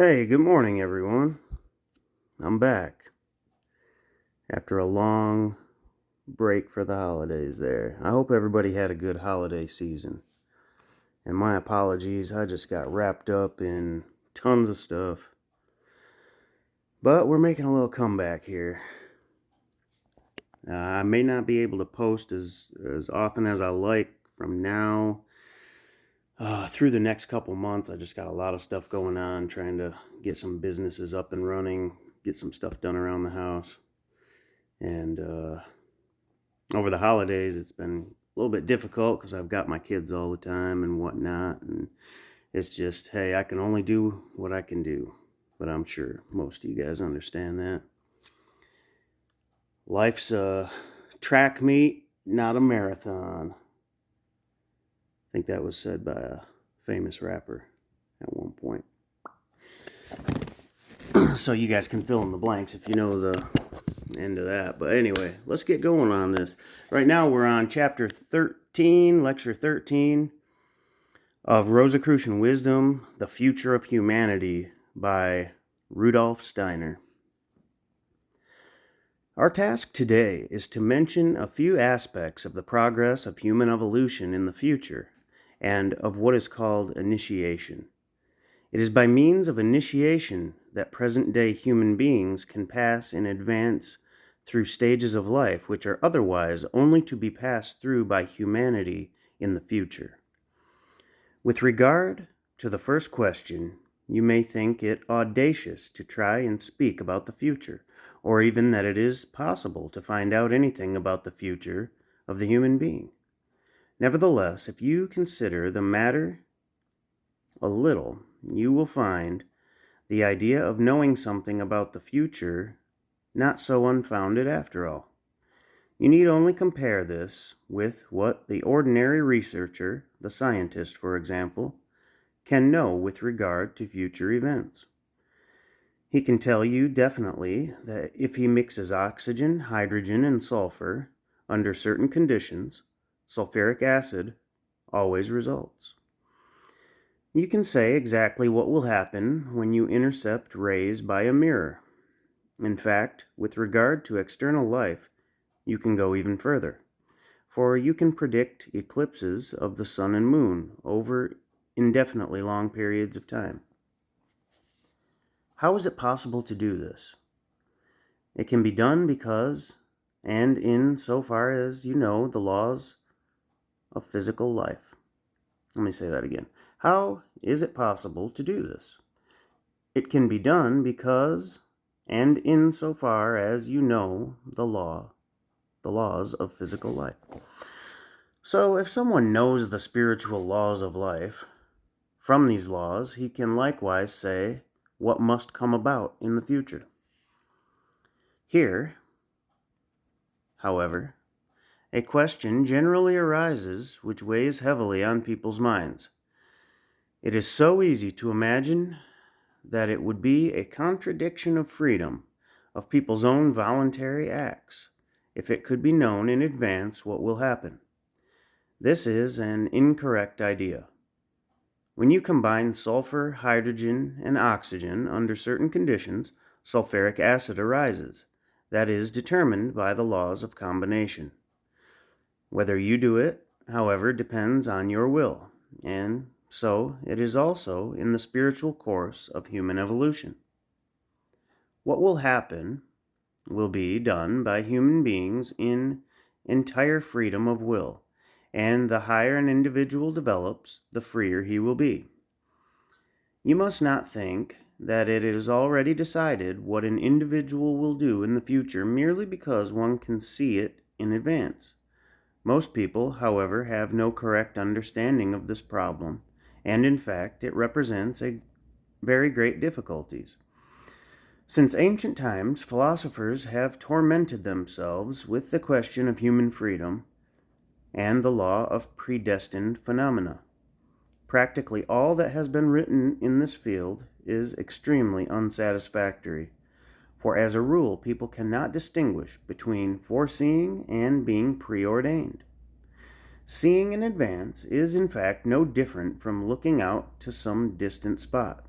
Hey, good morning, everyone. I'm back after a long break for the holidays there. I hope everybody had a good holiday season. And my apologies, I just got wrapped up in tons of stuff. But we're making a little comeback here. I may not be able to post as often as I like from now through the next couple months. I just got a lot of stuff going on, trying to get some businesses up and running, get some stuff done around the house. And over the holidays, it's been a little bit difficult because I've got my kids all the time and whatnot. And it's just, hey, I can only do what I can do. But I'm sure most of you guys understand that. Life's a track meet, not a marathon. I think that was said by a famous rapper at one point. So you guys can fill in the blanks if you know the end of that. But anyway, let's get going on this. Right now we're on chapter 13, lecture 13 of Rosicrucian Wisdom, The Future of Humanity by Rudolf Steiner. Our task today is to mention a few aspects of the progress of human evolution in the future and of what is called initiation. It is by means of initiation that present-day human beings can pass in advance through stages of life which are otherwise only to be passed through by humanity in the future. With regard to the first question, you may think it audacious to try and speak about the future, or even that it is possible to find out anything about the future of the human being. Nevertheless, if you consider the matter a little, you will find the idea of knowing something about the future not so unfounded after all. You need only compare this with what the ordinary researcher, the scientist, for example, can know with regard to future events. He can tell you definitely that if he mixes oxygen, hydrogen, and sulfur under certain conditions, sulfuric acid always results. You can say exactly what will happen when you intercept rays by a mirror. In fact, with regard to external life, you can go even further, for you can predict eclipses of the sun and moon over indefinitely long periods of time. How is it possible to do this? It can be done because, and in so far as you know the laws of physical life. Let me say that again. How is it possible to do this? It can be done because, and in so far as you know the laws of physical life. So if someone knows the spiritual laws of life, from these laws he can likewise say what must come about in the future. Here, however, a question generally arises which weighs heavily on people's minds. It is so easy to imagine that it would be a contradiction of freedom, of people's own voluntary acts, if it could be known in advance what will happen. This is an incorrect idea. When you combine sulfur, hydrogen, and oxygen under certain conditions, sulfuric acid arises. That is determined by the laws of combination. Whether you do it, however, depends on your will, and so it is also in the spiritual course of human evolution. What will happen will be done by human beings in entire freedom of will, and the higher an individual develops, the freer he will be. You must not think that it is already decided what an individual will do in the future merely because one can see it in advance. Most people, however, have no correct understanding of this problem, and in fact it represents a very great difficulties. Since ancient times, philosophers have tormented themselves with the question of human freedom and the law of predestined phenomena. Practically all that has been written in this field is extremely unsatisfactory, for as a rule people cannot distinguish between foreseeing and being preordained. Seeing in advance is in fact no different from looking out to some distant spot.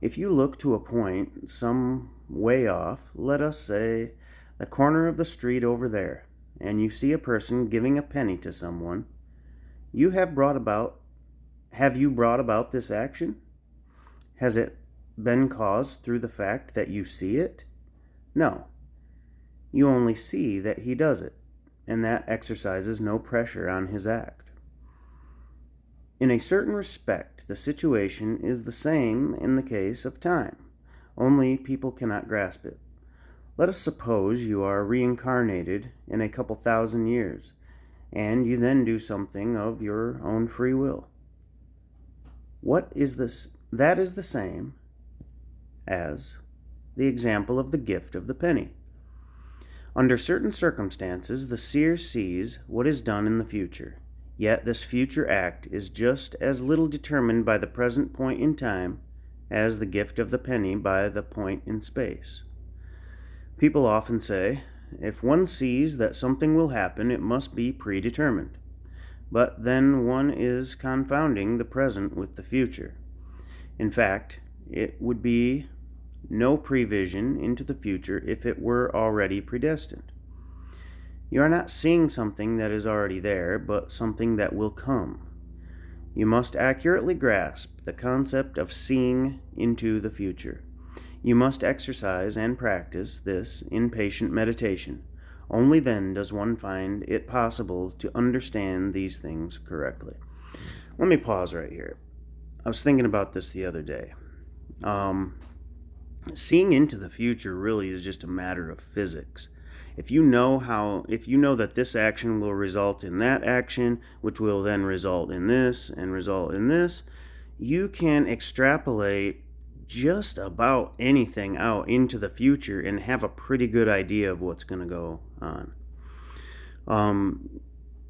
If you look to a point some way off, let us say the corner of the street over there, and you see a person giving a penny to someone, have you brought about this action? Has it been caused through the fact that you see it? No. You only see that he does it, and that exercises no pressure on his act. In a certain respect, the situation is the same in the case of time, only people cannot grasp it. Let us suppose you are reincarnated in a couple thousand years, and you then do something of your own free will. What is this? That is the same as the example of the gift of the penny. Under certain circumstances, the seer sees what is done in the future, yet this future act is just as little determined by the present point in time as the gift of the penny by the point in space. People often say, if one sees that something will happen, it must be predetermined. But then one is confounding the present with the future. In fact, it would be no prevision into the future if it were already predestined. You are not seeing something that is already there, but something that will come. You must accurately grasp the concept of seeing into the future. You must exercise and practice this in patient meditation. Only then does one find it possible to understand these things correctly. Let me pause right here. I was thinking about this the other day. Seeing into the future really is just a matter of physics. If you know that this action will result in that action, which will then result in this and result in this, you can extrapolate just about anything out into the future and have a pretty good idea of what's going to go on.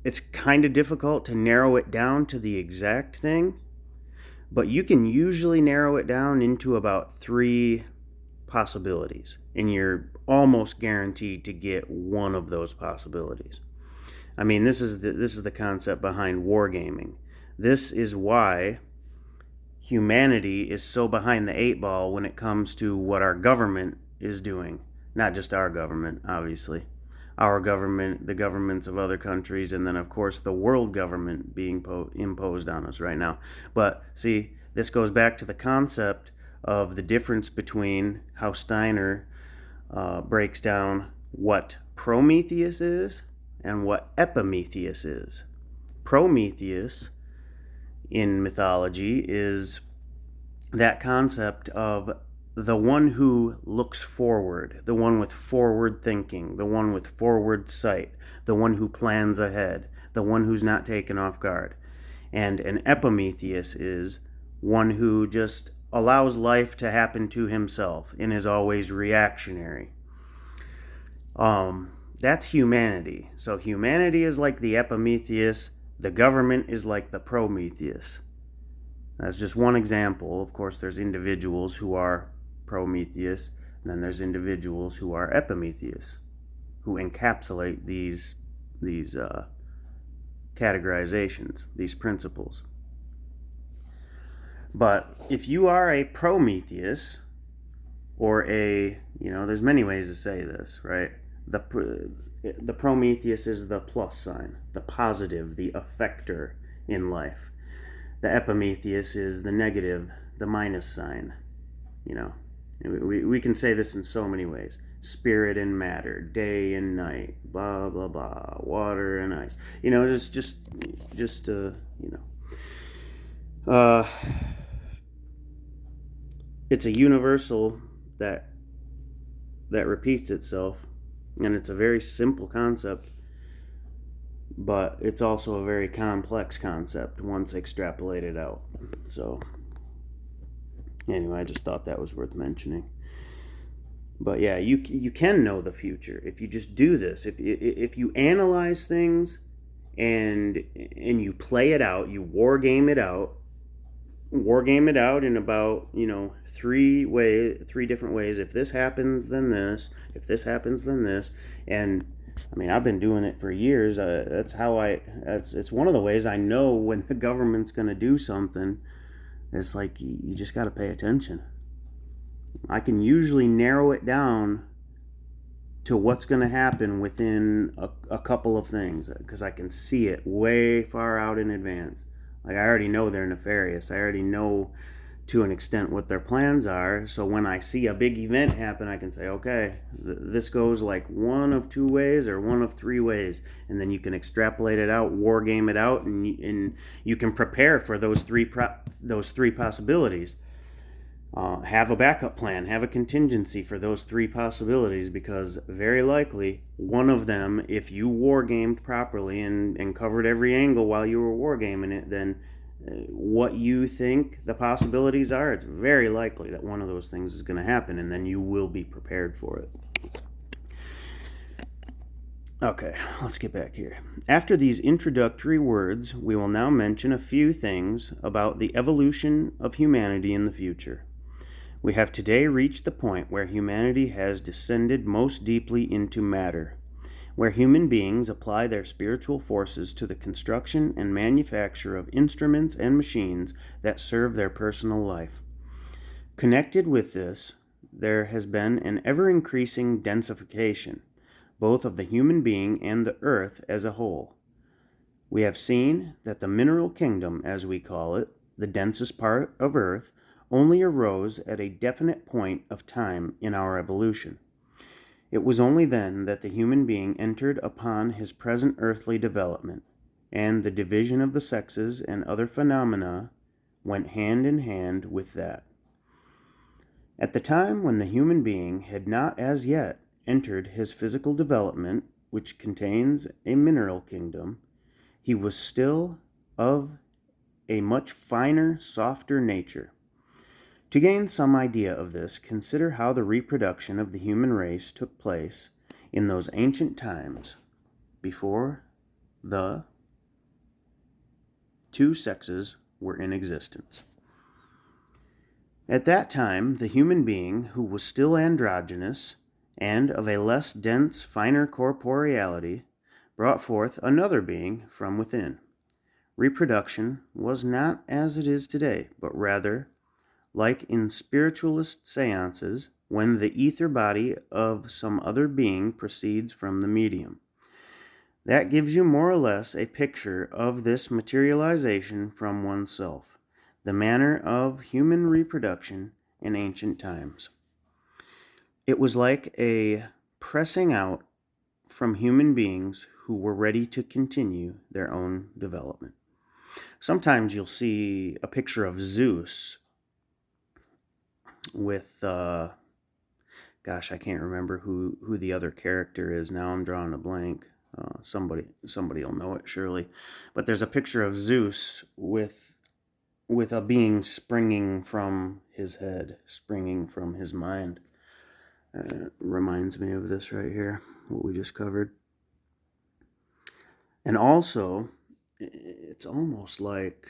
It's kind of difficult to narrow it down to the exact thing, but you can usually narrow it down into about 3 possibilities, and you're almost guaranteed to get one of those possibilities. I mean, this is the concept behind wargaming. This is why humanity is so behind the 8 ball when it comes to what our government is doing. Not just our government, obviously. Our government, the governments of other countries, and then, of course, the world government being imposed on us right now. But, see, this goes back to the concept of the difference between how Steiner breaks down what Prometheus is and what Epimetheus is. Prometheus in mythology is that concept of the one who looks forward, the one with forward thinking, the one with forward sight, the one who plans ahead, the one who's not taken off guard. And an Epimetheus is one who just allows life to happen to himself and is always reactionary. That's humanity. So humanity is like the Epimetheus, the government is like the Prometheus. That's just one example. Of course, there's individuals who are Prometheus, and then there's individuals who are Epimetheus, who encapsulate these categorizations, these principles. But if you are a Prometheus, or there's many ways to say this, right? The Prometheus is the plus sign, the positive, the effector in life. The Epimetheus is the negative, the minus sign. We can say this in so many ways. Spirit and matter, day and night, blah, blah, blah, water and ice. It's a universal that repeats itself, and it's a very simple concept, but it's also a very complex concept once extrapolated out. So anyway, I just thought that was worth mentioning. But yeah, you can know the future if you just do this. If you analyze things and you play it out, you war game it out in about 3 different ways. If this happens, then this. If this happens, then this. And I mean, I've been doing it for years. It's one of the ways I know when the government's going to do something. It's like you just got to pay attention. I can usually narrow it down to what's going to happen within a couple of things, because I can see it way far out in advance. Like, I already know they're nefarious. I already know to an extent what their plans are. So when I see a big event happen, I can say, okay, this goes like one of two ways or one of three ways. And then you can extrapolate it out, war game it out, and you can prepare for those three possibilities. Have a backup plan, have a contingency for those three possibilities, because very likely one of them, if you war gamed properly and covered every angle while you were war gaming it, then what you think the possibilities are, it's very likely that one of those things is going to happen, and then you will be prepared for it. Okay, let's get back here. After these introductory words, we will now mention a few things about the evolution of humanity in the future. We have today reached the point where humanity has descended most deeply into matter, where human beings apply their spiritual forces to the construction and manufacture of instruments and machines that serve their personal life. Connected with this, there has been an ever-increasing densification, both of the human being and the earth as a whole. We have seen that the mineral kingdom, as we call it, the densest part of earth, only arose at a definite point of time in our evolution. It was only then that the human being entered upon his present earthly development, and the division of the sexes and other phenomena went hand in hand with that. At the time when the human being had not as yet entered his physical development, which contains a mineral kingdom, he was still of a much finer, softer nature. To gain some idea of this, consider how the reproduction of the human race took place in those ancient times before the two sexes were in existence. At that time, the human being, who was still androgynous and of a less dense, finer corporeality, brought forth another being from within. Reproduction was not as it is today, but rather like in spiritualist seances, when the ether body of some other being proceeds from the medium. That gives you more or less a picture of this materialization from oneself, the manner of human reproduction in ancient times. It was like a pressing out from human beings who were ready to continue their own development. Sometimes you'll see a picture of Zeus with I can't remember who the other character is now. I'm drawing a blank. Somebody will know it surely, but there's a picture of Zeus with a being springing from his head, springing from his mind. Reminds me of this right here, what we just covered. And also, it's almost like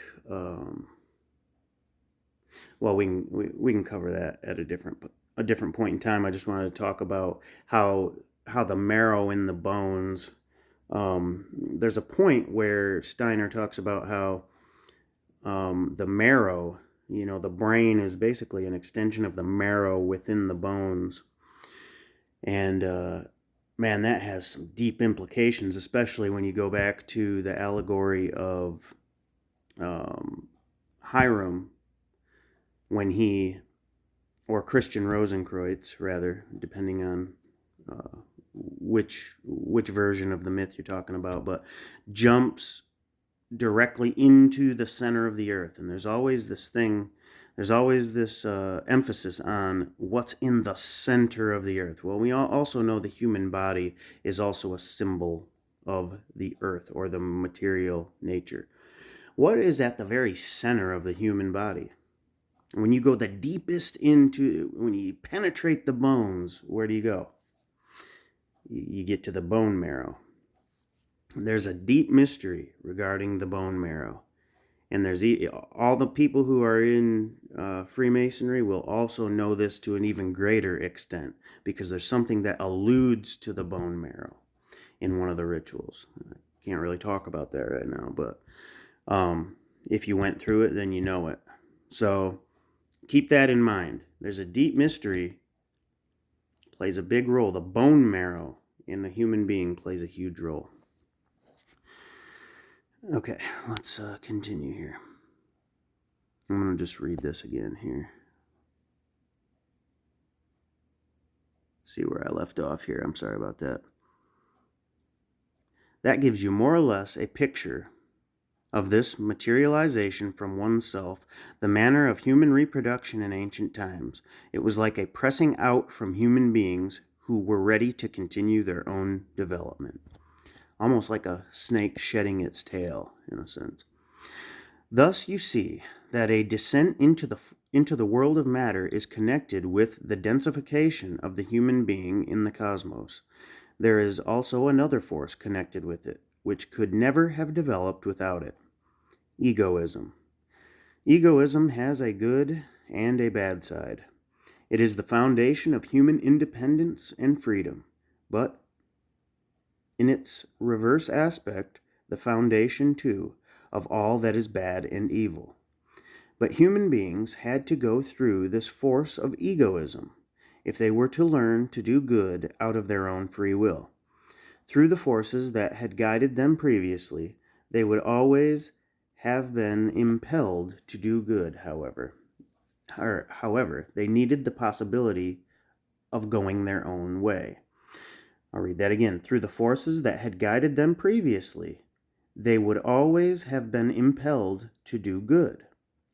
we can cover that at a different point in time. I just wanted to talk about how the marrow in the bones. There's a point where Steiner talks about how the marrow, the brain is basically an extension of the marrow within the bones, and man, that has some deep implications, especially when you go back to the allegory of Hiram, when he, or Christian Rosenkreutz, rather, depending on which version of the myth you're talking about, but jumps directly into the center of the earth. And there's always this emphasis on what's in the center of the earth. Well, we also know the human body is also a symbol of the earth, or the material nature. What is at the very center of the human body? When you go the deepest when you penetrate the bones, where do you go? You get to the bone marrow. There's a deep mystery regarding the bone marrow. And there's all the people who are in Freemasonry will also know this to an even greater extent, because there's something that alludes to the bone marrow in one of the rituals. I can't really talk about that right now, but if you went through it, then you know it. So keep that in mind. There's a deep mystery, plays a big role. The bone marrow in the human being plays a huge role. Okay, let's continue here. I'm going to just read this again here. See where I left off here. I'm sorry about that. That gives you more or less a picture of this materialization from oneself, the manner of human reproduction in ancient times. It was like a pressing out from human beings who were ready to continue their own development. Almost like a snake shedding its tail, in a sense. Thus you see that a descent into the world of matter is connected with the densification of the human being in the cosmos. There is also another force connected with it, which could never have developed without it. Egoism. Egoism has a good and a bad side. It is the foundation of human independence and freedom, but in its reverse aspect, the foundation, too, of all that is bad and evil. But human beings had to go through this force of egoism if they were to learn to do good out of their own free will. Through the forces that had guided them previously, they would always have been impelled to do good, however, they needed the possibility of going their own way. I'll read that again. Through the forces that had guided them previously, they would always have been impelled to do good.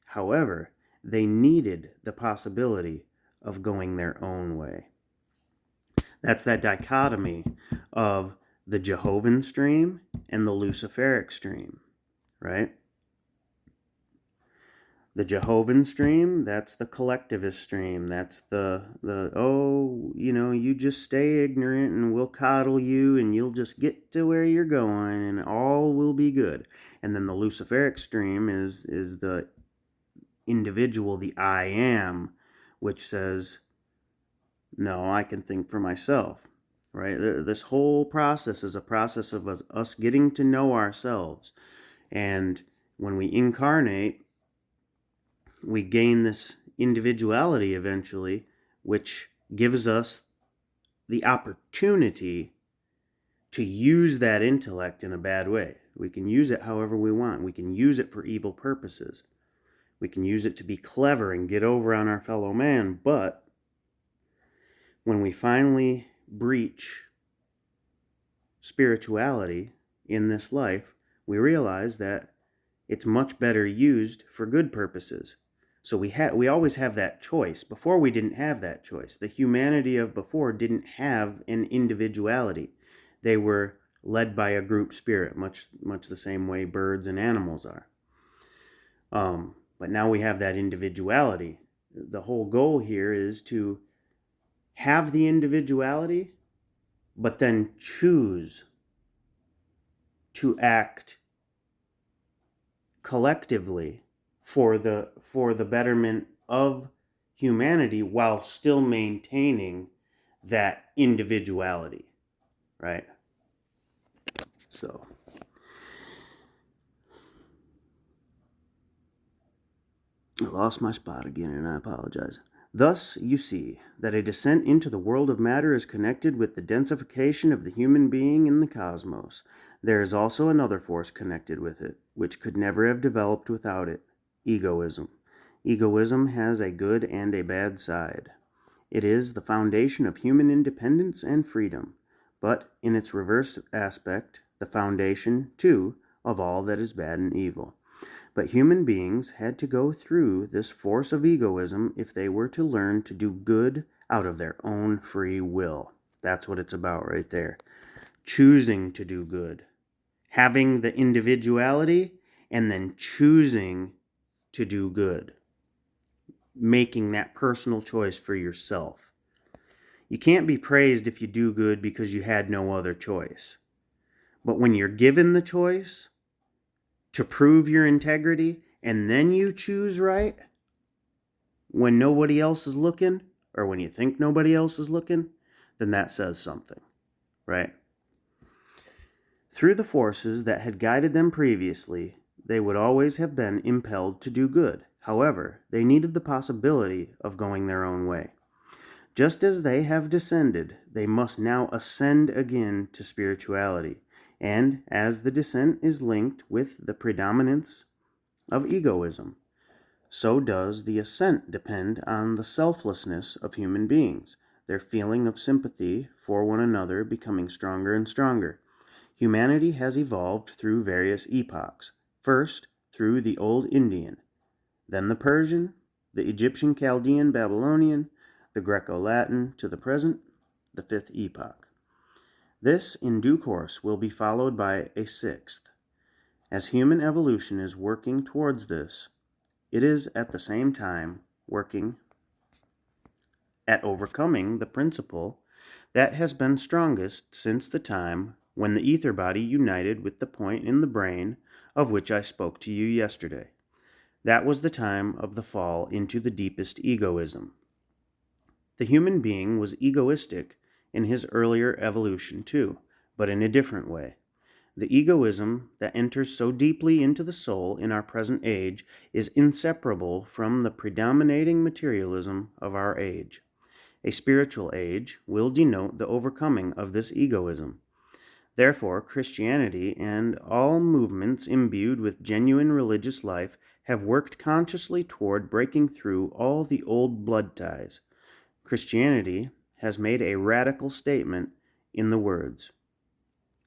However, they needed the possibility of going their own way. That's that dichotomy of the Jehovan stream and the Luciferic stream, right? The Jehovan stream, that's the collectivist stream. That's you just stay ignorant and we'll coddle you and you'll just get to where you're going and all will be good. And then the Luciferic stream is the individual, the I am, which says, no, I can think for myself, right? This whole process is a process of us getting to know ourselves. And when we incarnate, we gain this individuality eventually, which gives us the opportunity to use that intellect in a bad way. We can use it however we want. We can use it for evil purposes. We can use it to be clever and get over on our fellow man. But when we finally breach spirituality in this life, we realize that it's much better used for good purposes. So we always have that choice. Before, we didn't have that choice. The humanity of before didn't have an individuality. They were led by a group spirit, much the same way birds and animals are. But now we have that individuality. The whole goal here is to have the individuality, but then choose to act collectively for the betterment of humanity while still maintaining that individuality, right? So I lost my spot again and I apologize. Thus, you see that a descent into the world of matter is connected with the densification of the human being in the cosmos. There is also another force connected with it, which could never have developed without it: egoism. Egoism has a good and a bad side. It is the foundation of human independence and freedom, but in its reverse aspect, the foundation, too, of all that is bad and evil. But human beings had to go through this force of egoism if they were to learn to do good out of their own free will. That's what it's about right there. Choosing to do good. Having the individuality and then choosing to do good. Making that personal choice for yourself. You can't be praised if you do good because you had no other choice. But when you're given the choice to prove your integrity, and then you choose right, when nobody else is looking, or when you think nobody else is looking, then that says something, right? Through the forces that had guided them previously, they would always have been impelled to do good. However, they needed the possibility of going their own way. Just as they have descended, they must now ascend again to spirituality. And as the descent is linked with the predominance of egoism, so does the ascent depend on the selflessness of human beings, their feeling of sympathy for one another becoming stronger and stronger. Humanity has evolved through various epochs. First, through the Old Indian, then the Persian, the Egyptian, Chaldean, Babylonian, the Greco-Latin, to the present, the fifth epoch. This, in due course, will be followed by a sixth. As human evolution is working towards this, it is at the same time working at overcoming the principle that has been strongest since the time when the ether body united with the point in the brain of which I spoke to you yesterday. That was the time of the fall into the deepest egoism. The human being was egoistic in his earlier evolution too, but in a different way. The egoism that enters so deeply into the soul in our present age is inseparable from the predominating materialism of our age. A spiritual age will denote the overcoming of this egoism. Therefore, Christianity and all movements imbued with genuine religious life have worked consciously toward breaking through all the old blood ties. Christianity has made a radical statement in the words,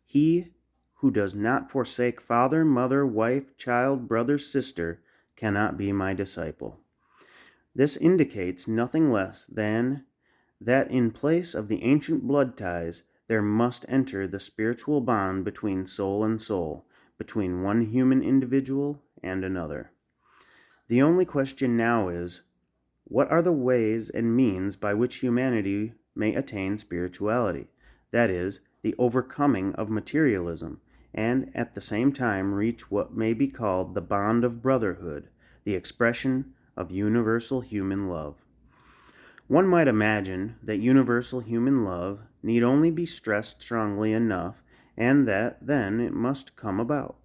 "He who does not forsake father, mother, wife, child, brother, sister, cannot be my disciple." This indicates nothing less than that in place of the ancient blood ties, there must enter the spiritual bond between soul and soul, between one human individual and another. The only question now is, what are the ways and means by which humanity may attain spirituality, that is, the overcoming of materialism, and at the same time reach what may be called the bond of brotherhood, the expression of universal human love? One might imagine that universal human love need only be stressed strongly enough, and that then it must come about,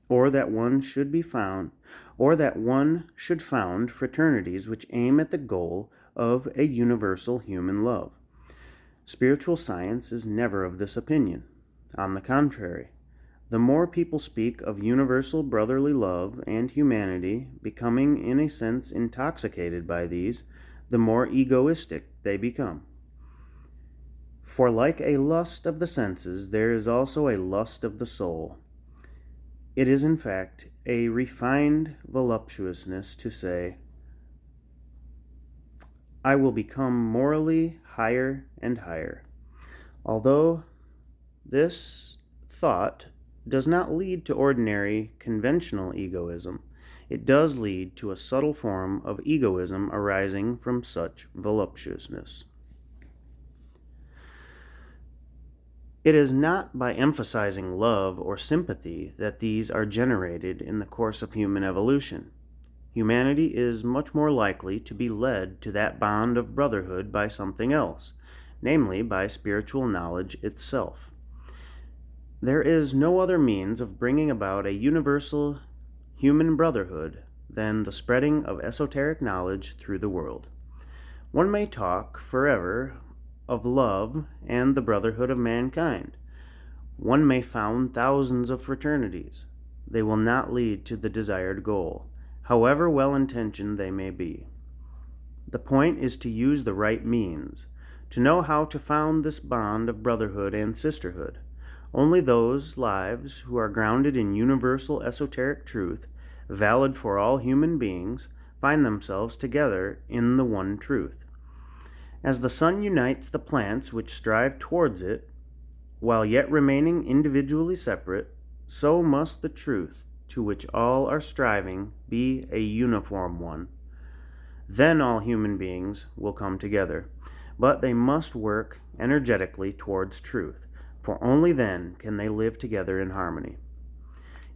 or that one should found fraternities which aim at the goal of a universal human love. Spiritual science is never of this opinion. On the contrary, the more people speak of universal brotherly love and humanity becoming in a sense intoxicated by these, the more egoistic they become. For like a lust of the senses, there is also a lust of the soul. It is in fact a refined voluptuousness to say, "I will become morally higher and higher." Although this thought does not lead to ordinary, conventional egoism, it does lead to a subtle form of egoism arising from such voluptuousness. It is not by emphasizing love or sympathy that these are generated in the course of human evolution. Humanity is much more likely to be led to that bond of brotherhood by something else, namely by spiritual knowledge itself. There is no other means of bringing about a universal human brotherhood than the spreading of esoteric knowledge through the world. One may talk forever of love and the brotherhood of mankind. One may found thousands of fraternities. They will not lead to the desired goal, however well-intentioned they may be. The point is to use the right means, to know how to found this bond of brotherhood and sisterhood. Only those lives who are grounded in universal esoteric truth, valid for all human beings, find themselves together in the one truth. As the sun unites the plants which strive towards it, while yet remaining individually separate, so must the truth to which all are striving be a uniform one. Then all human beings will come together, but they must work energetically towards truth, for only then can they live together in harmony.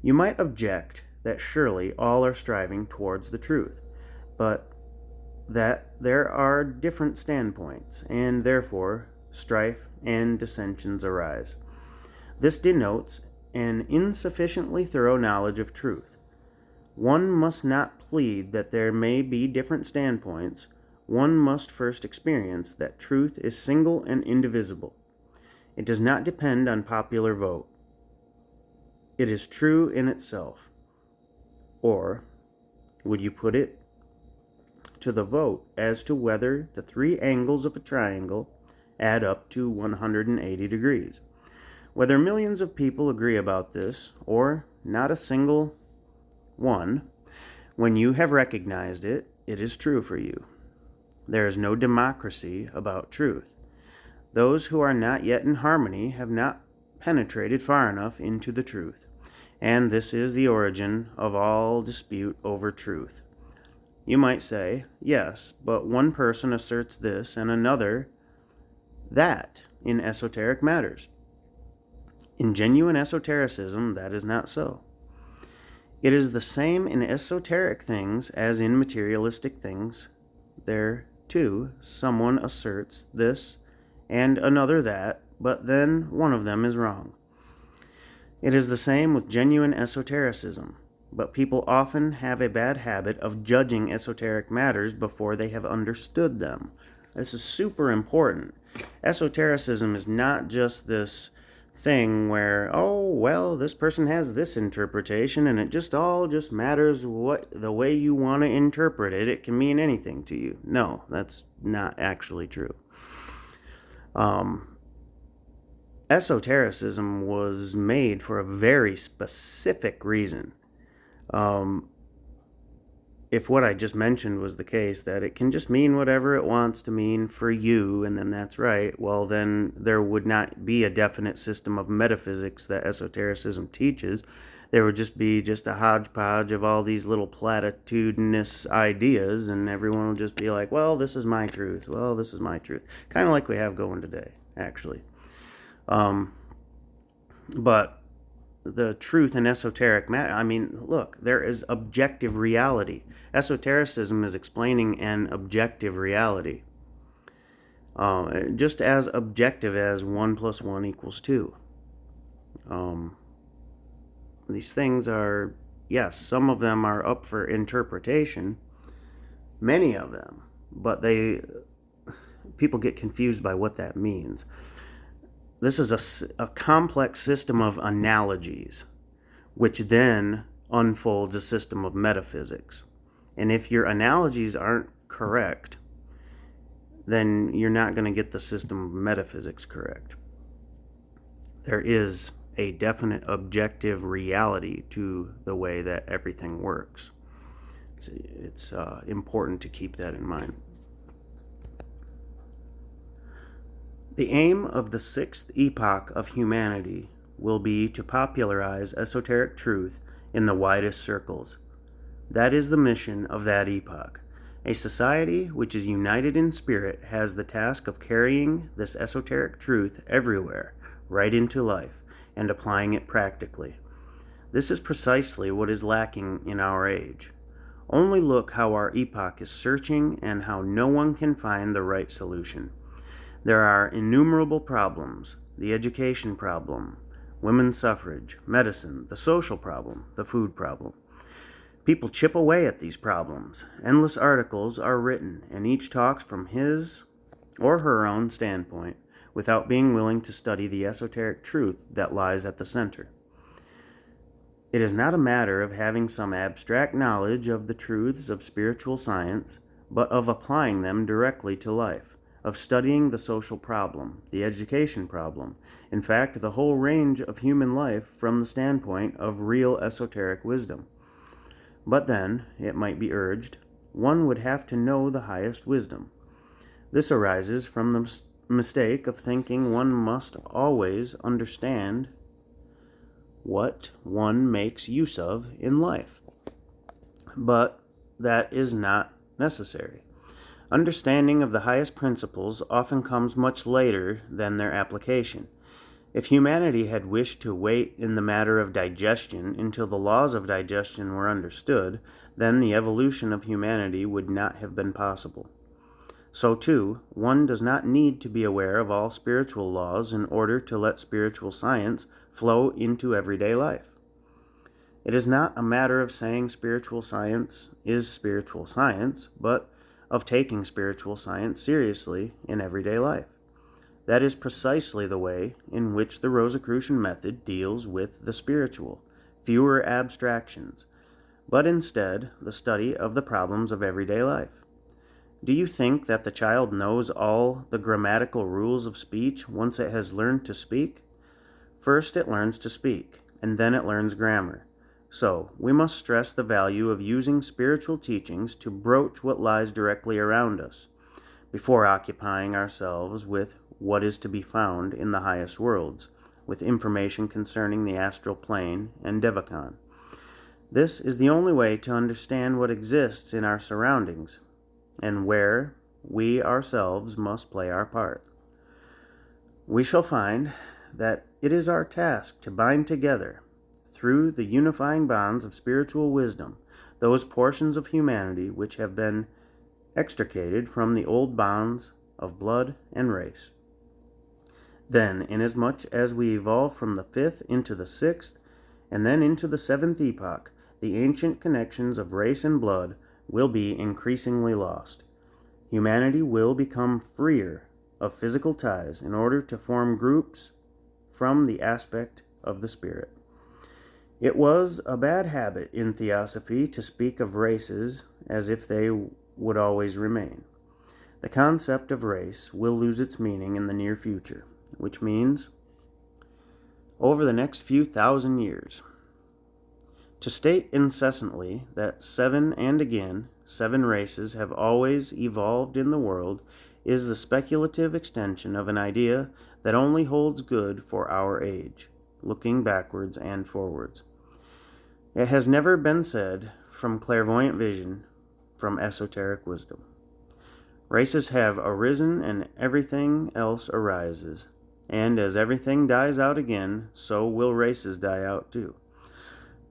You might object that surely all are striving towards the truth, but that there are different standpoints, and therefore strife and dissensions arise. This denotes an insufficiently thorough knowledge of truth. One must not plead that there may be different standpoints, one must first experience that truth is single and indivisible. It does not depend on popular vote. It is true in itself. Or, would you put it to the vote as to whether the three angles of a triangle add up to 180 degrees? Whether millions of people agree about this, or not a single one, when you have recognized it, it is true for you. There is no democracy about truth. Those who are not yet in harmony have not penetrated far enough into the truth, and this is the origin of all dispute over truth. You might say, yes, but one person asserts this and another that in esoteric matters. In genuine esotericism, that is not so. It is the same in esoteric things as in materialistic things. There, too, someone asserts this and another that, but then one of them is wrong. It is the same with genuine esotericism, but people often have a bad habit of judging esoteric matters before they have understood them. This is super important. Esotericism is not just this thing where, oh, well, this person has this interpretation and it just matters what the way you want to interpret it. It can mean anything to you. No, that's not actually true. Esotericism was made for a very specific reason. If what I just mentioned was the case, that it can just mean whatever it wants to mean for you, and then that's right, well, then there would not be a definite system of metaphysics that esotericism teaches. There would just be a hodgepodge of all these little platitudinous ideas, and everyone would just be like, well, this is my truth. Well, this is my truth. Kind of like we have going today, actually. But the truth in esoteric matter, I mean, look, there is objective reality. Esotericism is explaining an objective reality. Just as objective as 1 + 1 = 2. These things are, yes, some of them are up for interpretation, many of them, but people get confused by what that means. This is a complex system of analogies, which then unfolds a system of metaphysics. And if your analogies aren't correct, then you're not going to get the system of metaphysics correct. There is a definite objective reality to the way that everything works. It's important to keep that in mind. The aim of the sixth epoch of humanity will be to popularize esoteric truth in the widest circles. That is the mission of that epoch. A society which is united in spirit has the task of carrying this esoteric truth everywhere, right into life, and applying it practically. This is precisely what is lacking in our age. Only look how our epoch is searching and how no one can find the right solution. There are innumerable problems: the education problem, women's suffrage, medicine, the social problem, the food problem. People chip away at these problems. Endless articles are written, and each talks from his or her own standpoint, without being willing to study the esoteric truth that lies at the center. It is not a matter of having some abstract knowledge of the truths of spiritual science, but of applying them directly to life, of studying the social problem, the education problem, in fact, the whole range of human life from the standpoint of real esoteric wisdom. But then, it might be urged, one would have to know the highest wisdom. This arises from the mistake of thinking one must always understand what one makes use of in life. But that is not necessary. Understanding of the highest principles often comes much later than their application. If humanity had wished to wait in the matter of digestion until the laws of digestion were understood, then the evolution of humanity would not have been possible. So too, one does not need to be aware of all spiritual laws in order to let spiritual science flow into everyday life. It is not a matter of saying spiritual science is spiritual science, but of taking spiritual science seriously in everyday life. That is precisely the way in which the Rosicrucian method deals with the spiritual. Fewer abstractions, but instead the study of the problems of everyday life. Do you think that the child knows all the grammatical rules of speech once it has learned to speak? First it learns to speak, and then it learns grammar. So, we must stress the value of using spiritual teachings to broach what lies directly around us, before occupying ourselves with what is to be found in the highest worlds, with information concerning the astral plane and Devachan. This is the only way to understand what exists in our surroundings, and where we ourselves must play our part. We shall find that it is our task to bind together, through the unifying bonds of spiritual wisdom, those portions of humanity which have been extricated from the old bonds of blood and race. Then, inasmuch as we evolve from the fifth into the sixth, and then into the seventh epoch, the ancient connections of race and blood will be increasingly lost. Humanity will become freer of physical ties in order to form groups from the aspect of the spirit. It was a bad habit in theosophy to speak of races as if they would always remain. The concept of race will lose its meaning in the near future, which means over the next few thousand years. To state incessantly that 7 and again 7 races have always evolved in the world is the speculative extension of an idea that only holds good for our age, looking backwards and forwards. It has never been said from clairvoyant vision, from esoteric wisdom. Races have arisen and everything else arises, and as everything dies out again, so will races die out too.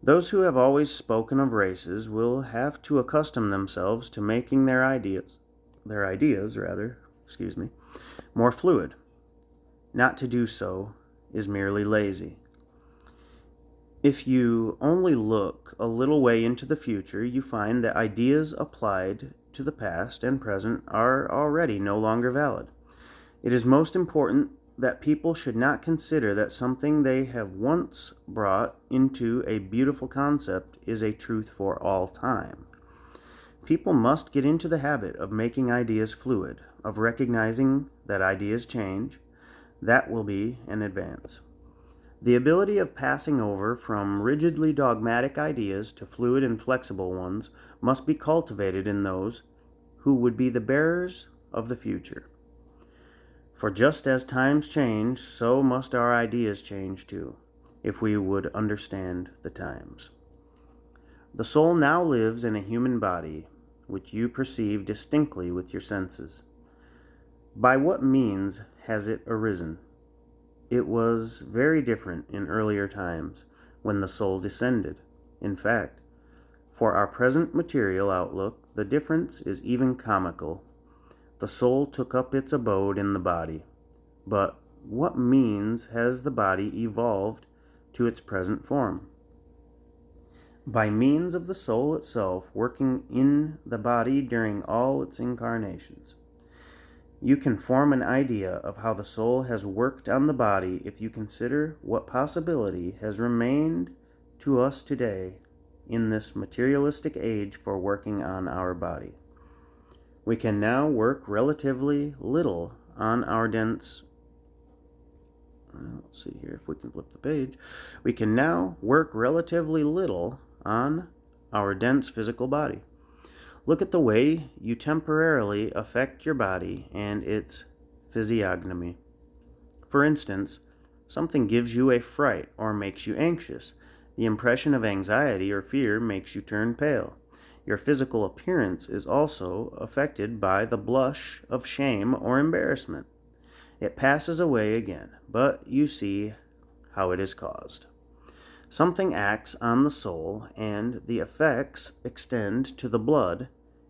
Those who have always spoken of races will have to accustom themselves to making their ideas more fluid. Not to do so is merely lazy. If you only look a little way into the future, you find that ideas applied to the past and present are already no longer valid. It is most important that people should not consider that something they have once brought into a beautiful concept is a truth for all time. People must get into the habit of making ideas fluid, of recognizing that ideas change. That will be an advance. The ability of passing over from rigidly dogmatic ideas to fluid and flexible ones must be cultivated in those who would be the bearers of the future. For just as times change, so must our ideas change too, if we would understand the times. The soul now lives in a human body, which you perceive distinctly with your senses. By what means has it arisen? It was very different in earlier times, when the soul descended. In fact, for our present material outlook, the difference is even comical. The soul took up its abode in the body. But what means has the body evolved to its present form? By means of the soul itself working in the body during all its incarnations. You can form an idea of how the soul has worked on the body if you consider what possibility has remained to us today in this materialistic age for working on our body. We can now work relatively little on our dense... Let's see here if we can flip the page. We can now work relatively little on our dense physical body. Look at the way you temporarily affect your body and its physiognomy. For instance, something gives you a fright or makes you anxious. The impression of anxiety or fear makes you turn pale. Your physical appearance is also affected by the blush of shame or embarrassment. It passes away again, but you see how it is caused. Something acts on the soul, and the effects extend to the blood,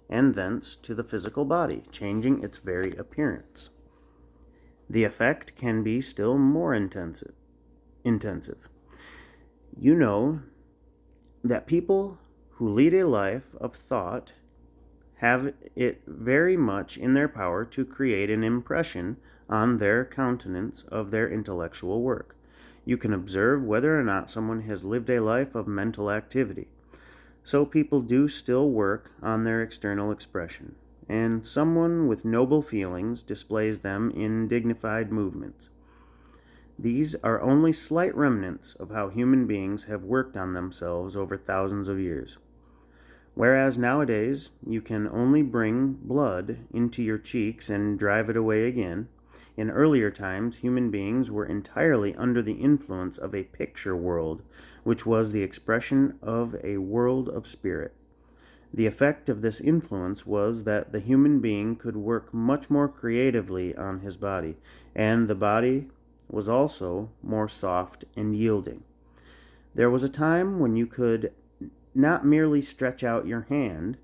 and thence to the physical body, changing its very appearance. The effect can be still more intensive. You know that people who lead a life of thought have it very much in their power to create an impression on their countenance of their intellectual work. You can observe whether or not someone has lived a life of mental activity. So people do still work on their external expression, and someone with noble feelings displays them in dignified movements. These are only slight remnants of how human beings have worked on themselves over thousands of years. Whereas nowadays you can only bring blood into your cheeks and drive it away again, in earlier times human beings were entirely under the influence of a picture world, which was the expression of a world of spirit. The effect of this influence was that the human being could work much more creatively on his body, and the body was also more soft and yielding. There was a time when you could not merely stretch out your hand,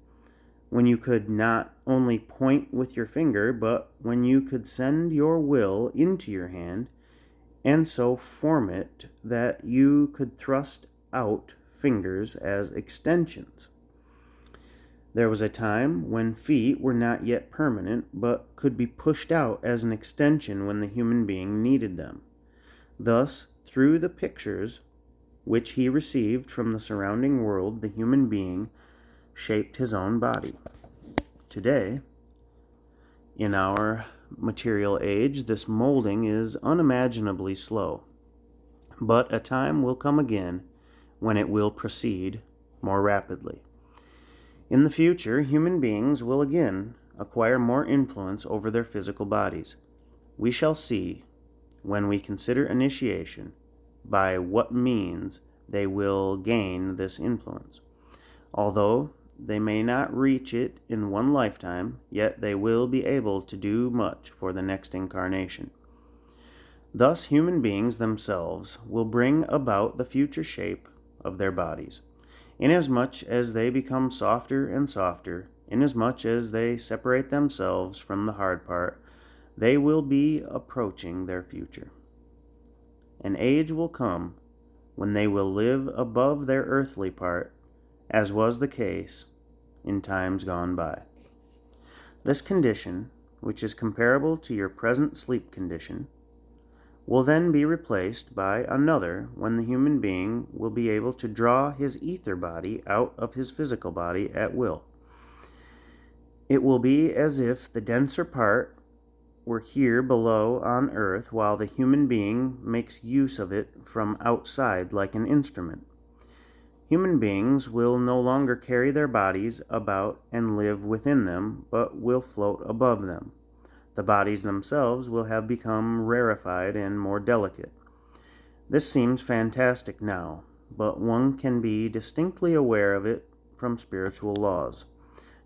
when you could not only point with your finger, but when you could send your will into your hand and so form it that you could thrust out fingers as extensions. There was a time when feet were not yet permanent, but could be pushed out as an extension when the human being needed them. Thus, through the pictures which he received from the surrounding world, the human being shaped his own body. Today, in our material age, this molding is unimaginably slow, but a time will come again when it will proceed more rapidly. In the future, human beings will again acquire more influence over their physical bodies. We shall see, when we consider initiation, by what means they will gain this influence. Although they may not reach it in one lifetime, yet they will be able to do much for the next incarnation. Thus, human beings themselves will bring about the future shape of their bodies. Inasmuch as they become softer and softer, inasmuch as they separate themselves from the hard part, they will be approaching their future. An age will come when they will live above their earthly part, as was the case in times gone by. This condition, which is comparable to your present sleep condition, will then be replaced by another when the human being will be able to draw his ether body out of his physical body at will. It will be as if the denser part were here below on earth, while the human being makes use of it from outside like an instrument. Human beings will no longer carry their bodies about and live within them, but will float above them. The bodies themselves will have become rarefied and more delicate. This seems fantastic now, but one can be distinctly aware of it from spiritual laws,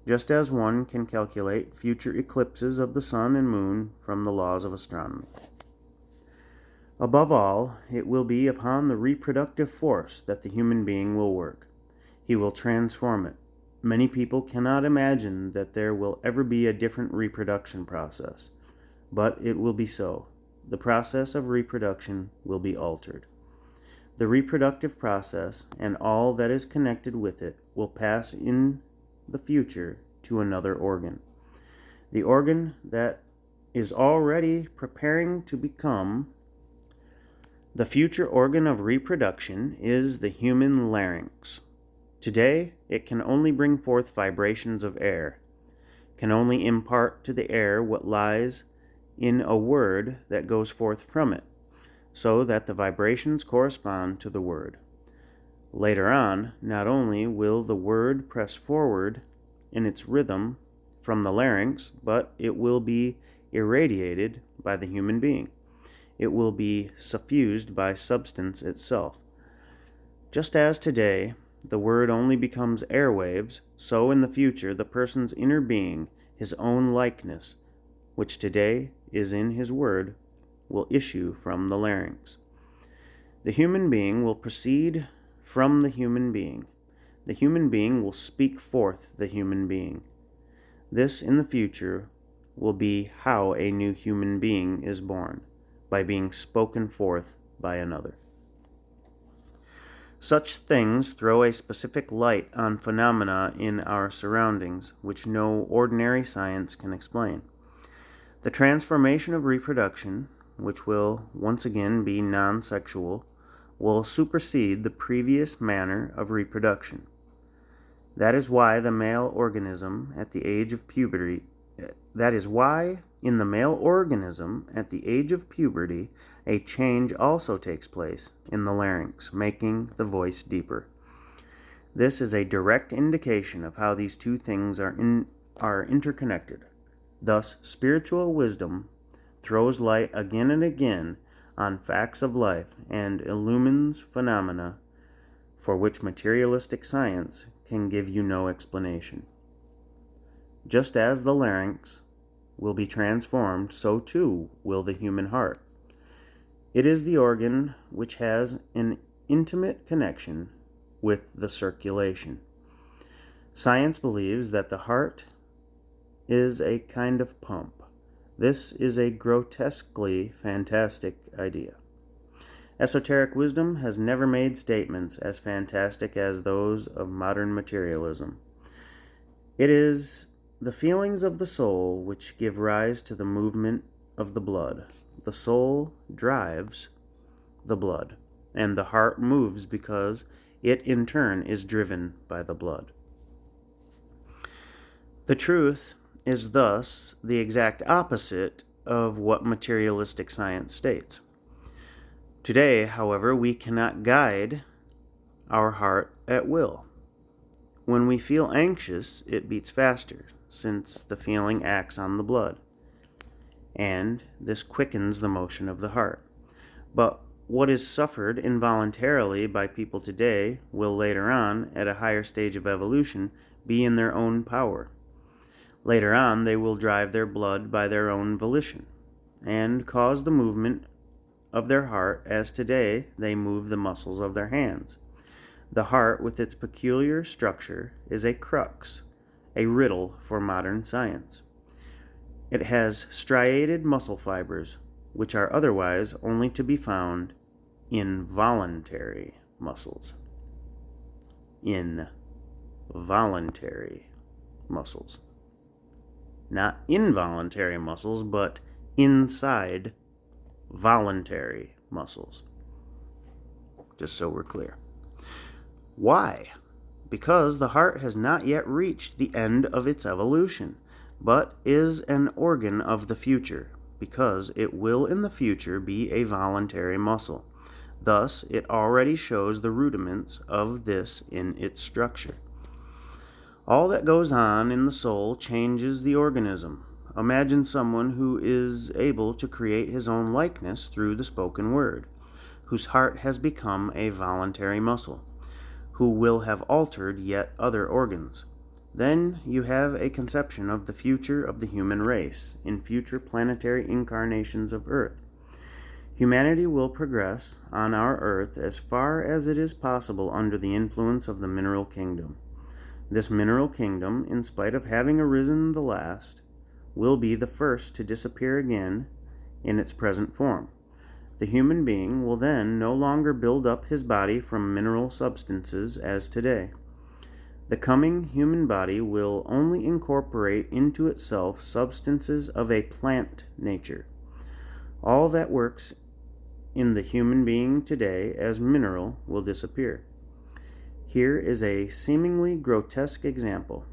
just as one can calculate future eclipses of the sun and moon from the laws of astronomy. Above all, it will be upon the reproductive force that the human being will work. He will transform it. Many people cannot imagine that there will ever be a different reproduction process, but it will be so. The process of reproduction will be altered. The reproductive process and all that is connected with it will pass in the future to another organ. The organ that is already preparing to become the future organ of reproduction is the human larynx. Today, it can only bring forth vibrations of air, can only impart to the air what lies in a word that goes forth from it, so that the vibrations correspond to the word. Later on, not only will the word press forward in its rhythm from the larynx, but it will be irradiated by the human being. It will be suffused by substance itself. Just as today the word only becomes airwaves, so in the future the person's inner being, his own likeness, which today is in his word, will issue from the larynx. The human being will proceed from the human being. The human being will speak forth the human being. This, in the future, will be how a new human being is born, by being spoken forth by another. Such things throw a specific light on phenomena in our surroundings, which no ordinary science can explain. The transformation of reproduction, which will once again be non-sexual, will supersede the previous manner of reproduction. That is why the male organism at the age of puberty a change also takes place in the larynx, making the voice deeper. This is a direct indication of how these two things are interconnected. Thus, spiritual wisdom throws light again and again on facts of life and illumines phenomena for which materialistic science can give you no explanation. Just as the larynx will be transformed, so too will the human heart. It is the organ which has an intimate connection with the circulation. Science believes that the heart is a kind of pump. This is a grotesquely fantastic idea. Esoteric wisdom has never made statements as fantastic as those of modern materialism. It is the feelings of the soul which give rise to the movement of the blood. The soul drives the blood, and the heart moves because it in turn is driven by the blood. The truth is thus the exact opposite of what materialistic science states. Today, however, we cannot guide our heart at will. When we feel anxious, it beats faster, since the feeling acts on the blood, and this quickens the motion of the heart. But what is suffered involuntarily by people today will later on, at a higher stage of evolution, be in their own power. Later on, they will drive their blood by their own volition, and cause the movement of their heart as today they move the muscles of their hands. The heart, with its peculiar structure, is a crux, a riddle for modern science. It has striated muscle fibers, which are otherwise only to be found in voluntary muscles. Involuntary muscles. Not involuntary muscles, but inside voluntary muscles. Just so we're clear. Why? Because the heart has not yet reached the end of its evolution, but is an organ of the future, because it will in the future be a voluntary muscle. Thus, it already shows the rudiments of this in its structure. All that goes on in the soul changes the organism. Imagine someone who is able to create his own likeness through the spoken word, whose heart has become a voluntary muscle, who will have altered yet other organs. Then you have a conception of the future of the human race in future planetary incarnations of Earth. Humanity will progress on our Earth as far as it is possible under the influence of the mineral kingdom. This mineral kingdom, in spite of having arisen the last, will be the first to disappear again in its present form. The human being will then no longer build up his body from mineral substances as today. The coming human body will only incorporate into itself substances of a plant nature. All that works in the human being today as mineral will disappear. Here is a seemingly grotesque example.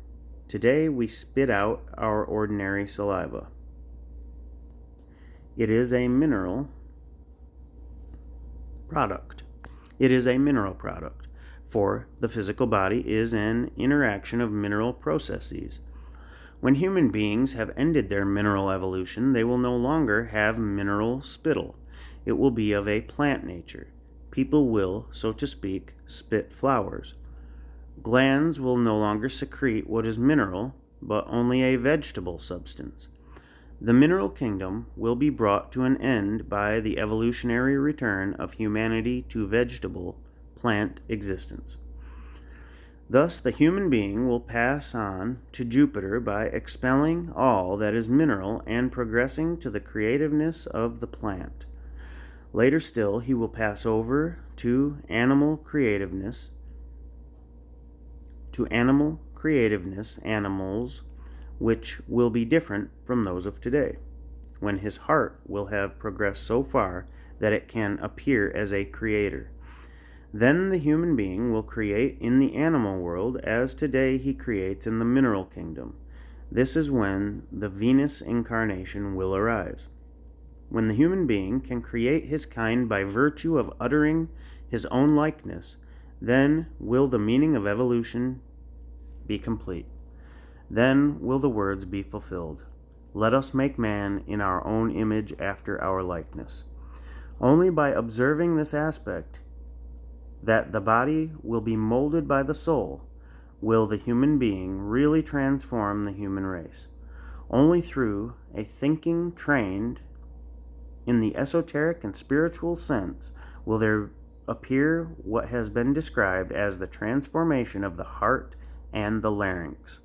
Today we spit out our ordinary saliva. It is a mineral product. For the physical body is an interaction of mineral processes. When human beings have ended their mineral evolution, they will no longer have mineral spittle. It will be of a plant nature. People will, so to speak, spit flowers. Glands will no longer secrete what is mineral, but only a vegetable substance. The mineral kingdom will be brought to an end by the evolutionary return of humanity to vegetable plant existence. Thus, the human being will pass on to Jupiter by expelling all that is mineral and progressing to the creativeness of the plant. Later still, he will pass over to animal creativeness, animals which will be different from those of today, when his heart will have progressed so far that it can appear as a creator. Then the human being will create in the animal world as today he creates in the mineral kingdom. This is when the Venus incarnation will arise. When the human being can create his kind by virtue of uttering his own likeness, then will the meaning of evolution be complete. Then will the words be fulfilled. Let us make man in our own image after our likeness. Only by observing this aspect, that the body will be molded by the soul, will the human being really transform the human race. Only through a thinking trained in the esoteric and spiritual sense will there appear what has been described as the transformation of the heart and the larynx.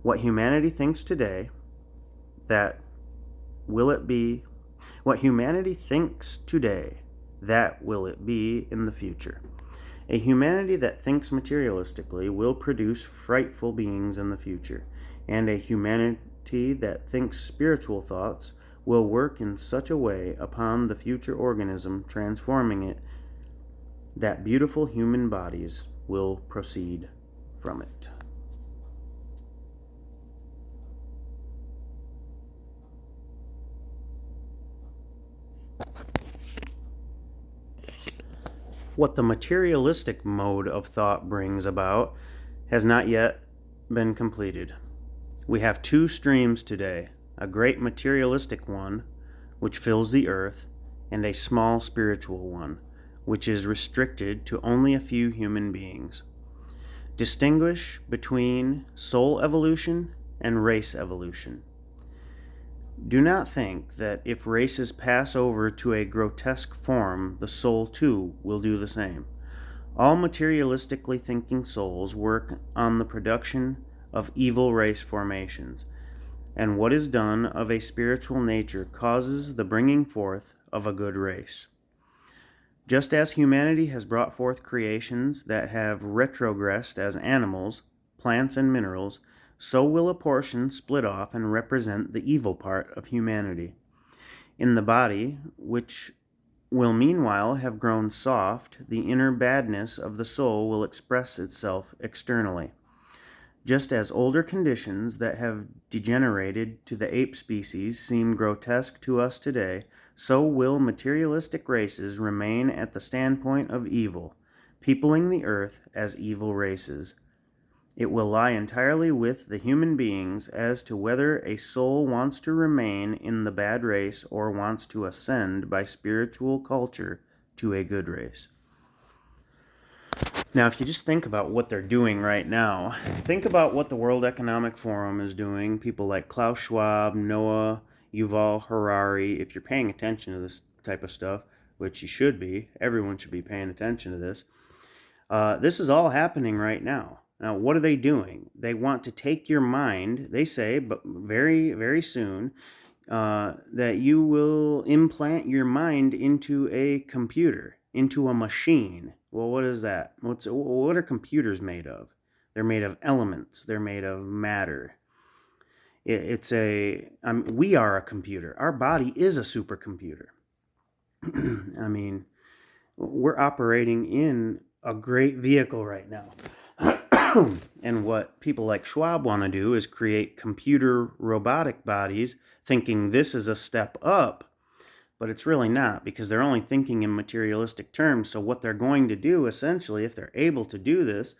What humanity thinks today, that will it be. What humanity thinks today, that will it be in the future. A humanity that thinks materialistically will produce frightful beings in the future, and a humanity that thinks spiritual thoughts will work in such a way upon the future organism, transforming it, that beautiful human bodies will proceed from it. What the materialistic mode of thought brings about has not yet been completed. We have two streams today, a great materialistic one, which fills the earth, and a small spiritual one, which is restricted to only a few human beings. Distinguish between soul evolution and race evolution. Do not think that if races pass over to a grotesque form, the soul too will do the same. All materialistically thinking souls work on the production of evil race formations, and what is done of a spiritual nature causes the bringing forth of a good race. Just as humanity has brought forth creations that have retrogressed as animals, plants, and minerals, so will a portion split off and represent the evil part of humanity. In the body, which will meanwhile have grown soft, the inner badness of the soul will express itself externally. Just as older conditions that have degenerated to the ape species seem grotesque to us today, so will materialistic races remain at the standpoint of evil, peopling the earth as evil races. It will lie entirely with the human beings as to whether a soul wants to remain in the bad race or wants to ascend by spiritual culture to a good race. Now, if you just think about what they're doing right now, think about what the World Economic Forum is doing. People like Klaus Schwab, Noah, Yuval Harari. If you're paying attention to this type of stuff, which you should be, everyone should be paying attention to this. This is all happening right now. Now, what are they doing? They want to take your mind, they say, but very, very soon, that you will implant your mind into a computer, into a machine. Well, what is that? What are computers made of? They're made of elements. They're made of matter. We are a computer. Our body is a supercomputer. I mean, we're operating in a great vehicle right now. And what people like Schwab want to do is create computer robotic bodies, thinking this is a step up, but it's really not, because they're only thinking in materialistic terms. So what they're going to do, essentially, if they're able to do this,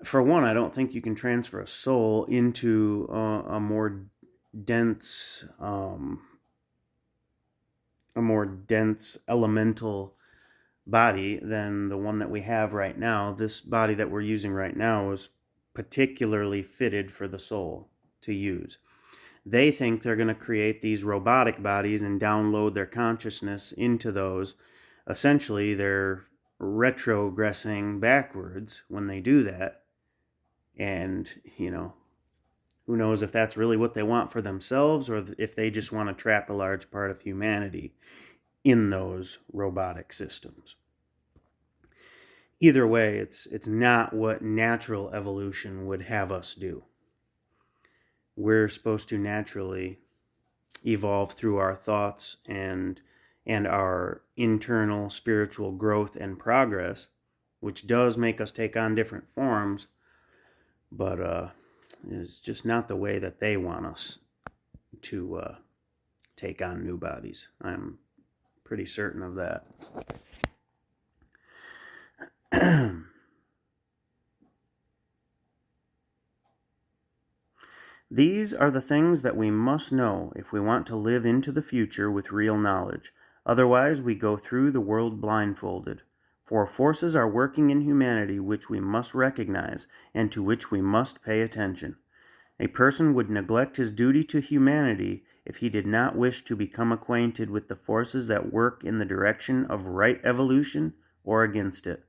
for one, I don't think you can transfer a soul into a more dense elemental body than the one that we have right now. This body that we're using right now is particularly fitted for the soul to use. They think they're going to create these robotic bodies and download their consciousness into those. Essentially, they're retrogressing backwards when they do that. And, who knows if that's really what they want for themselves or if they just want to trap a large part of humanity in those robotic systems. Either way, it's not what natural evolution would have us do. We're supposed to naturally evolve through our thoughts and our internal spiritual growth and progress, which does make us take on different forms, but it's just not the way that they want us to take on new bodies. I'm pretty certain of that. These are the things that we must know if we want to live into the future with real knowledge. Otherwise, we go through the world blindfolded. For forces are working in humanity which we must recognize and to which we must pay attention. A person would neglect his duty to humanity if he did not wish to become acquainted with the forces that work in the direction of right evolution or against it.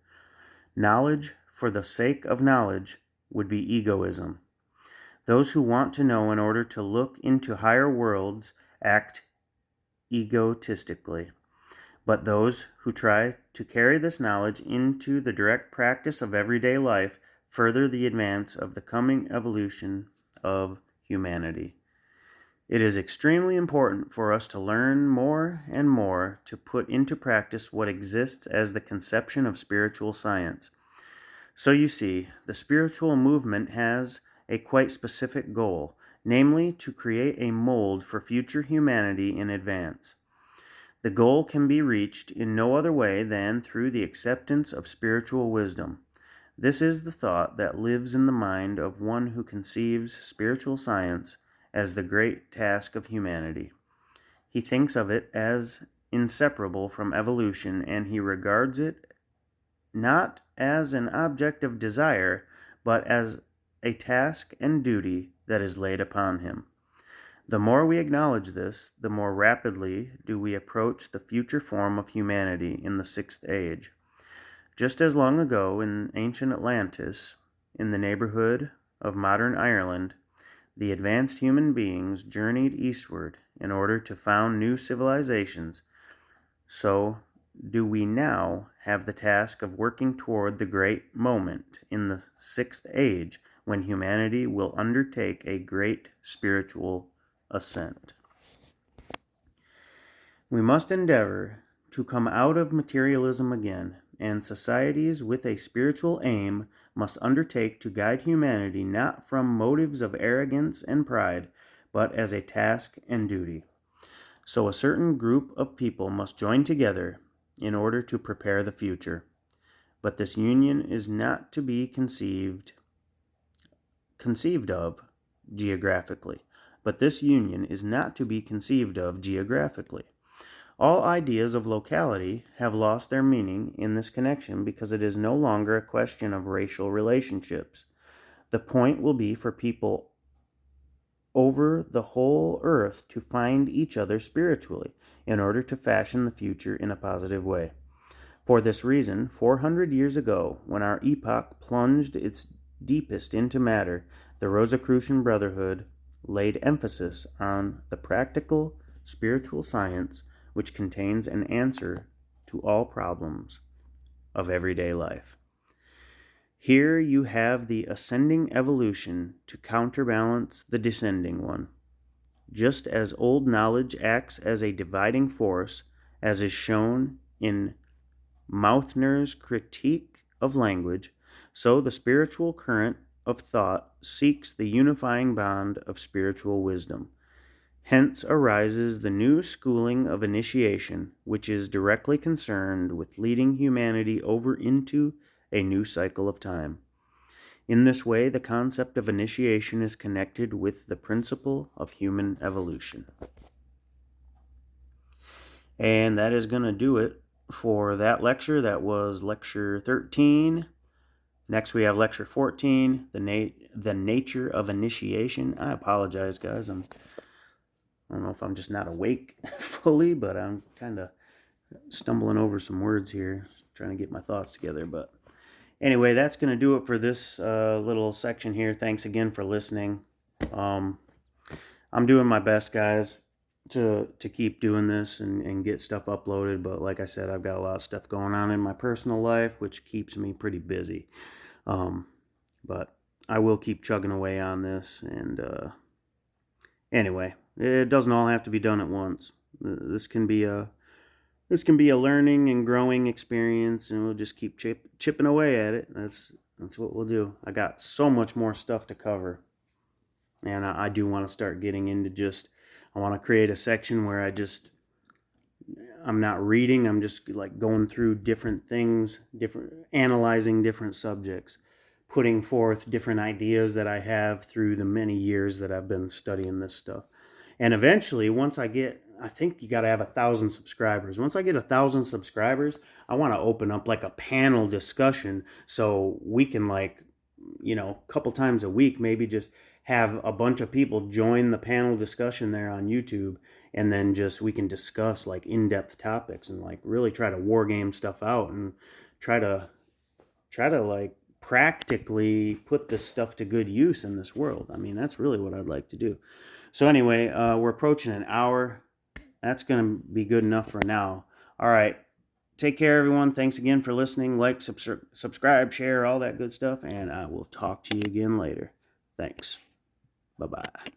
Knowledge for the sake of knowledge would be egoism. Those who want to know in order to look into higher worlds act egotistically. But those who try to carry this knowledge into the direct practice of everyday life further the advance of the coming evolution of humanity. It is extremely important for us to learn more and more to put into practice what exists as the conception of spiritual science. So you see, the spiritual movement has a quite specific goal, namely to create a mold for future humanity in advance. The goal can be reached in no other way than through the acceptance of spiritual wisdom. This is the thought that lives in the mind of one who conceives spiritual science as the great task of humanity. He thinks of it as inseparable from evolution, and he regards it not as an object of desire, but as a task and duty that is laid upon him. The more we acknowledge this, the more rapidly do we approach the future form of humanity in the sixth age. Just as long ago in ancient Atlantis, in the neighborhood of modern Ireland, the advanced human beings journeyed eastward in order to found new civilizations, so do we now have the task of working toward the great moment in the sixth age when humanity will undertake a great spiritual ascent. We must endeavor to come out of materialism again, and societies with a spiritual aim must undertake to guide humanity not from motives of arrogance and pride, but as a task and duty. So a certain group of people must join together in order to prepare the future. But this union is not to be conceived of geographically. All ideas of locality have lost their meaning in this connection because it is no longer a question of racial relationships. The point will be for people over the whole earth to find each other spiritually in order to fashion the future in a positive way. For this reason, 400 years ago, when our epoch plunged its deepest into matter, the Rosicrucian Brotherhood laid emphasis on the practical spiritual science which contains an answer to all problems of everyday life. Here you have the ascending evolution to counterbalance the descending one. Just as old knowledge acts as a dividing force, as is shown in Mauthner's critique of language, so the spiritual current of thought seeks the unifying bond of spiritual wisdom. Hence arises the new schooling of initiation, which is directly concerned with leading humanity over into a new cycle of time. In this way, the concept of initiation is connected with the principle of human evolution. And that is going to do it for that lecture. That was lecture 13. Next we have lecture 14, the nature of initiation. I apologize, guys. I don't know if I'm just not awake fully, but I'm kind of stumbling over some words here, trying to get my thoughts together. But anyway, that's going to do it for this little section here. Thanks again for listening. I'm doing my best, guys, to keep doing this and get stuff uploaded. But like I said, I've got a lot of stuff going on in my personal life, which keeps me pretty busy. But I will keep chugging away on this. And anyway, it doesn't all have to be done at once. This can be a learning and growing experience, and we'll just keep chipping away at it. That's what we'll do. I got so much more stuff to cover, and I do want to start getting into I want to create a section where I'm not reading. I'm just like going through different things, analyzing different subjects, putting forth different ideas that I have through the many years that I've been studying this stuff. And eventually, I think you got to have 1,000 subscribers. Once I get 1,000 subscribers, I want to open up like a panel discussion so we can a couple times a week, maybe just have a bunch of people join the panel discussion there on YouTube, and then we can discuss like in-depth topics and like really try to war game stuff out and try to like practically put this stuff to good use in this world. I mean, that's really what I'd like to do. So anyway, we're approaching an hour. That's going to be good enough for now. All right. Take care, everyone. Thanks again for listening. Like, subscribe, share, all that good stuff. And I will talk to you again later. Thanks. Bye-bye.